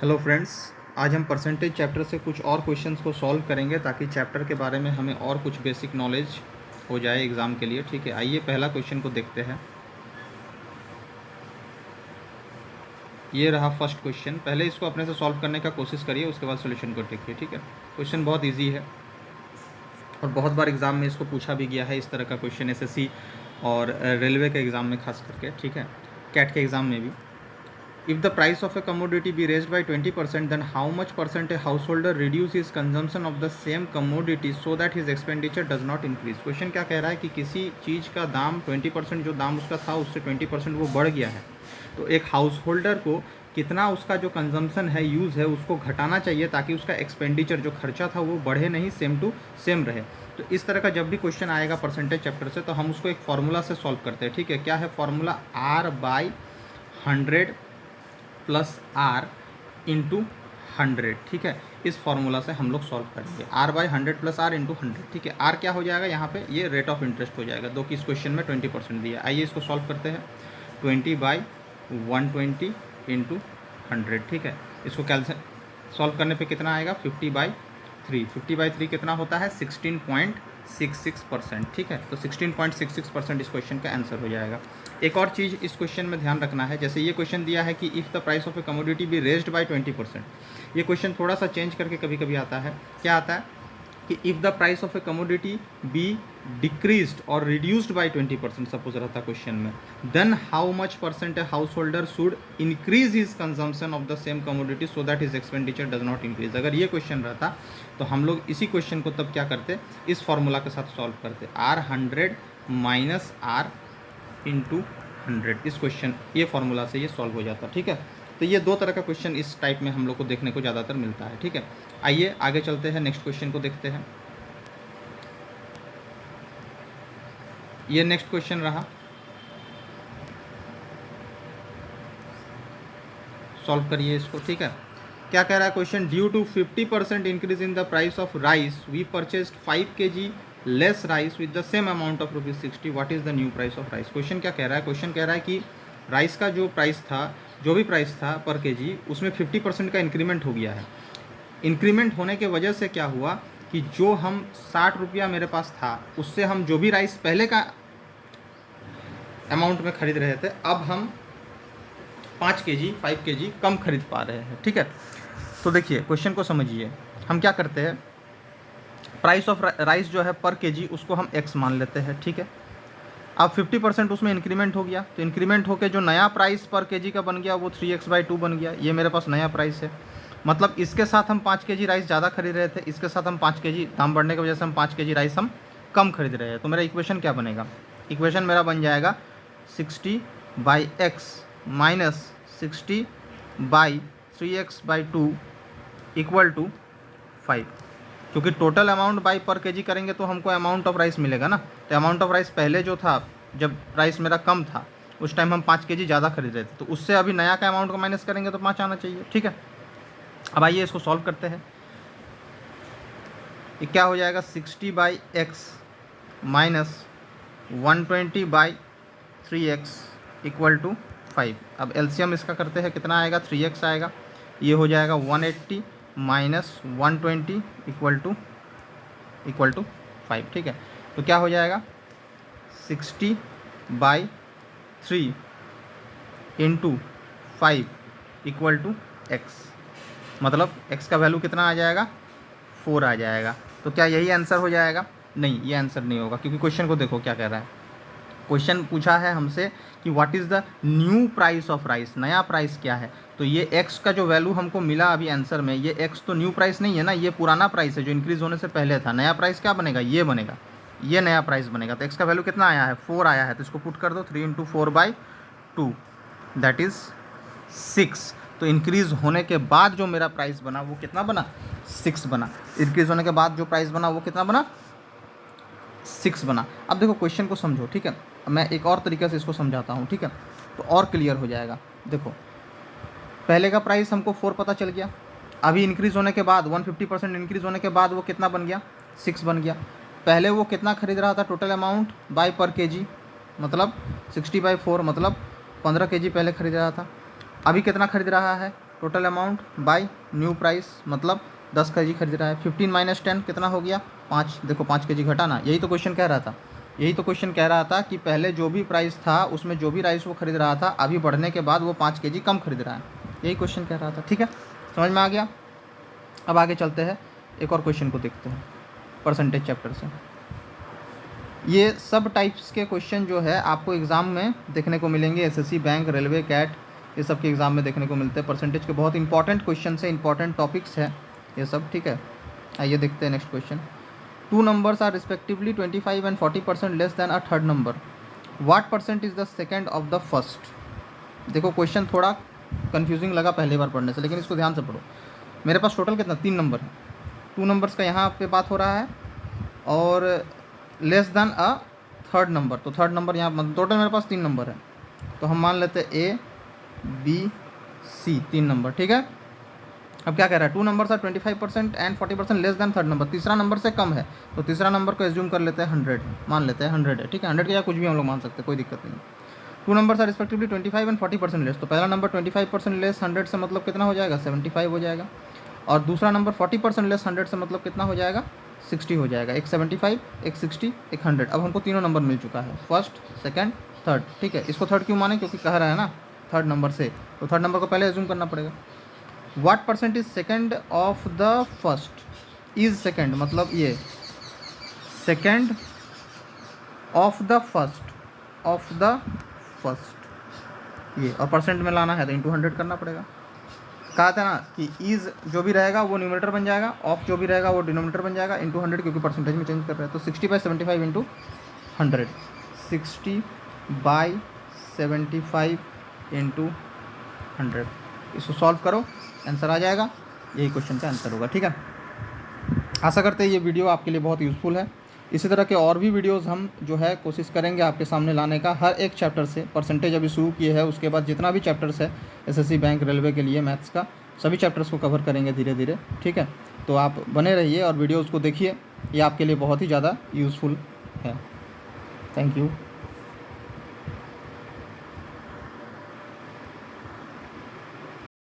Hello friends, आज हम percentage chapter से कुछ और क्वेश्चंस को सॉल्व करेंगे ताकि चैप्टर के बारे में हमें और कुछ बेसिक नॉलेज हो जाए एग्ज़ाम के लिए। ठीक है, आइए पहला क्वेश्चन को देखते हैं। ये रहा फर्स्ट क्वेश्चन। पहले इसको अपने से सॉल्व करने का कोशिश करिए, उसके बाद सोल्यूशन को देखिए। ठीक है, क्वेश्चन बहुत ईजी है और बहुत बार एग्ज़ाम में इसको पूछा भी गया है। इस तरह का क्वेश्चन एसएससी और रेलवे के एग्ज़ाम में खास करके, ठीक है, कैट के एग्ज़ाम में भी। If the price of a commodity be raised by 20%, then how much percent a householder reduce his consumption of the same commodity so that his expenditure does not increase? Question क्या कह रहा है कि किसी चीज़ का दाम 20%, जो दाम उसका था उससे 20% वो बढ़ गया है, तो एक हाउस होल्डर को कितना उसका जो कंजम्पशन है, यूज़ है, उसको घटाना चाहिए ताकि उसका एक्सपेंडिचर जो खर्चा था वो बढ़े नहीं, सेम टू सेम रहे। तो इस तरह का जब भी क्वेश्चन आएगा परसेंटेज चैप्टर से, तो हम उसको एक फार्मूला से सॉल्व करते हैं। ठीक है, क्या है formula? R/100 plus R into 100। ठीक है, इस फार्मूला से हम लोग सॉल्व करेंगे। R/100 plus R into 100। ठीक है, R क्या हो जाएगा यहाँ पे? ये रेट ऑफ इंटरेस्ट हो जाएगा, जो कि इस क्वेश्चन में 20% दिया। आइए इसको सॉल्व करते हैं। 20/120 इंटू 100। ठीक है, इसको कैलकुलेट सॉल्व करने पे कितना आएगा? 50/3। 50/3 कितना होता है? 16.66%। ठीक है, तो 16.66% इस क्वेश्चन का आंसर हो जाएगा। एक और चीज़ इस क्वेश्चन में ध्यान रखना है, जैसे ये क्वेश्चन दिया है कि if the price of a commodity be raised bye 20%। ये क्वेश्चन थोड़ा सा चेंज करके कभी कभी आता है। क्या आता है कि if the price of a commodity be decreased और रिड्यूस्ड बाय 20%, सपोज रहता क्वेश्चन में, then how much percent a householder should increase his consumption of the same commodity so that his expenditure does not increase. अगर ये question रहता तो हम लोग इसी क्वेश्चन को तब क्या करते? इस फॉर्मूला के साथ सॉल्व करते। R/100 minus R into 100। इस क्वेश्चन ये फार्मूला से ये सॉल्व हो जाता। ठीक है, तो ये दो तरह का क्वेश्चन इस टाइप में हम लोग को देखने को ज़्यादातर मिलता है। ठीक है, आइए आगे चलते हैं, नेक्स्ट क्वेश्चन को देखते हैं। ये नेक्स्ट क्वेश्चन रहा, सॉल्व करिए इसको। ठीक है, क्या कह रहा है question? Due to 50% increase in the price of rice we purchased 5 kg less rice with the same amount of ₹60। What is the new price of rice? Question क्या कह रहा है? क्वेश्चन कह रहा है कि राइस का जो प्राइस था, जो भी प्राइस था पर केजी, उसमें 50% का इंक्रीमेंट हो गया है। इंक्रीमेंट होने के वजह से क्या हुआ कि जो हम 60 रुपया मेरे पास था, उससे हम जो भी राइस पहले का अमाउंट में खरीद रहे थे, अब हम 5 kg कम खरीद पा रहे हैं। ठीक है, तो देखिए क्वेश्चन को समझिए। हम क्या करते हैं, प्राइस ऑफ राइस जो है पर केजी, उसको हम x मान लेते हैं। ठीक है, अब 50% उसमें इंक्रीमेंट हो गया, तो इंक्रीमेंट होकर जो नया प्राइस पर केजी का बन गया वो 3x/2 बन गया। ये मेरे पास नया प्राइस है, मतलब इसके साथ हम 5 kg राइस ज़्यादा खरीद रहे थे, इसके साथ हम 5 kg, दाम बढ़ने की वजह से हम 5 kg राइस हम कम खरीद रहे हैं। तो मेरा इक्वेशन क्या बनेगा? इक्वेशन मेरा बन जाएगा 60/x minus 60/3x/2 equal to 5। क्योंकि total amount by per kg करेंगे तो हमको अमाउंट ऑफ राइस मिलेगा ना। तो अमाउंट ऑफ राइस पहले जो था, जब राइस मेरा कम था, उस टाइम हम 5 kg ज़्यादा खरीद रहे थे, तो उससे अभी नया का अमाउंट को माइनस करेंगे तो 5 आना चाहिए। ठीक है, अब आइए इसको सॉल्व करते हैं। ये क्या हो जाएगा? 60/x minus 120/3x equal to 5। अब एलसीएम इसका करते हैं, कितना आएगा? 3x आएगा। ये हो जाएगा 180 माइनस 120 इक्वल टू 5। ठीक है, तो क्या हो जाएगा? 60/3 इंटू 5 इक्वल टू x, मतलब x का वैल्यू कितना आ जाएगा? 4 आ जाएगा। तो क्या यही आंसर हो जाएगा? नहीं, ये आंसर नहीं होगा, क्योंकि क्वेश्चन को देखो क्या कह रहा है। क्वेश्चन पूछा है हमसे कि what is the new price of rice, नया प्राइस क्या है। तो ये x का जो वैल्यू हमको मिला अभी आंसर में, ये x तो न्यू प्राइस नहीं है ना, ये पुराना प्राइस है जो इंक्रीज़ होने से पहले था। नया प्राइस क्या बनेगा? ये बनेगा, ये नया प्राइस बनेगा। तो x का वैल्यू कितना आया है? 4 आया है, तो इसको पुट कर दो। 3 × 4/2 दैट इज़ 6। तो इंक्रीज़ होने के बाद जो मेरा प्राइस बना वो कितना बना? 6 बना। इंक्रीज़ होने के बाद जो प्राइस बना वो कितना बना? 6 बना। अब देखो क्वेश्चन को समझो। ठीक है, मैं एक और तरीके से इसको समझाता हूँ। ठीक है, तो और क्लियर हो जाएगा। देखो, पहले का प्राइस हमको 4 पता चल गया, अभी इंक्रीज़ होने के बाद 150% इंक्रीज़ होने के बाद वो कितना बन गया? 6 बन गया। पहले वो कितना खरीद रहा था टोटल अमाउंट बाय पर केजी, मतलब 60/4, मतलब 15 kg पहले खरीद रहा था। अभी कितना खरीद रहा है? Total amount by new price, मतलब 10 kg खरीद रहा है। 15 माइनस 10 कितना हो गया 5। देखो 5 kg घटाना, यही तो क्वेश्चन कह रहा था। यही तो क्वेश्चन कह रहा था कि पहले जो भी प्राइस था उसमें जो भी राइस वो खरीद रहा था, अभी बढ़ने के बाद वो 5 kg कम खरीद रहा है। यही क्वेश्चन कह रहा था। ठीक है, समझ में आ गया। अब आगे चलते हैं, एक और क्वेश्चन को देखते हैं परसेंटेज चैप्टर से। ये सब टाइप्स के क्वेश्चन जो है आपको एग्ज़ाम में देखने को मिलेंगे। एसएससी, बैंक, रेलवे, कैट, ये सब के एग्ज़ाम में देखने को मिलते हैं। परसेंटेज के बहुत इंपॉर्टेंट क्वेश्चन है, इंपॉर्टेंट टॉपिक्स है ये सब। ठीक है, आइए देखते हैं next question. 2 numbers are respectively 25 and 40% less then a third number, what percent is the second of the first. देखो क्वेश्चन थोड़ा कन्फ्यूजिंग लगा पहली बार पढ़ने से, लेकिन इसको ध्यान से पढ़ो। मेरे पास टोटल कितना 3 नंबर है, 2 नंबर्स का यहाँ पे बात हो रहा है और less than a third number, तो थर्ड नंबर यहाँ मतलब टोटल मेरे पास 3 नंबर है, तो हम मान लेते हैं ए बी सी 3 नंबर। ठीक है, अब क्या कह रहा है 2 numbers are 25% and 40% less than third number, तीसरा नंबर से कम है, तो तीसरा नंबर को एज्यूम कर लेते हैं 100, मान लेते हैं 100 है। ठीक है, 100 के या कुछ भी हम लोग मान सकते हैं, कोई दिक्कत नहीं। 2 numbers are respectively 25 and 40% less, तो पहला नंबर 25% लेस 100 से मतलब कितना हो जाएगा 75 हो जाएगा, और दूसरा नंबर 40% लेस 100 से मतलब कितना हो जाएगा 60 हो जाएगा। एक 75, एक 60, एक 100। अब हमको तीनों नंबर मिल चुका है, फर्स्ट, सेकंड, थर्ड। ठीक है, इसको थर्ड क्यों माने, क्योंकि कह रहा है ना थर्ड नंबर से, तो थर्ड नंबर को पहले एज्यूम करना पड़ेगा। What percent is second of the first, is second मतलब ये सेकेंड ऑफ द फर्स्ट, ये और परसेंट में लाना है तो इंटू 100 करना पड़ेगा। कहा था ना कि इज जो भी रहेगा वो न्यूमरेटर बन जाएगा, ऑफ जो भी रहेगा वो डिनोमिनेटर बन जाएगा, इंटू 100 क्योंकि परसेंटेज में चेंज कर रहे हैं। तो 60/75 इंटू 100, 60/75 इंटू 100, इसको सॉल्व करो आंसर आ जाएगा। यही क्वेश्चन का आंसर होगा। ठीक है, आशा करते हैं ये वीडियो आपके लिए बहुत यूज़फुल है। इसी तरह के और भी वीडियोस हम जो है कोशिश करेंगे आपके सामने लाने का, हर एक चैप्टर से। परसेंटेज अभी शुरू किए हैं, उसके बाद जितना भी चैप्टर्स है एसएससी, बैंक, रेलवे के लिए मैथ्स का, सभी चैप्टर्स को कवर करेंगे धीरे धीरे। ठीक है, तो आप बने रहिए और वीडियोज़ को देखिए, ये आपके लिए बहुत ही ज़्यादा यूज़फुल है। Thank you.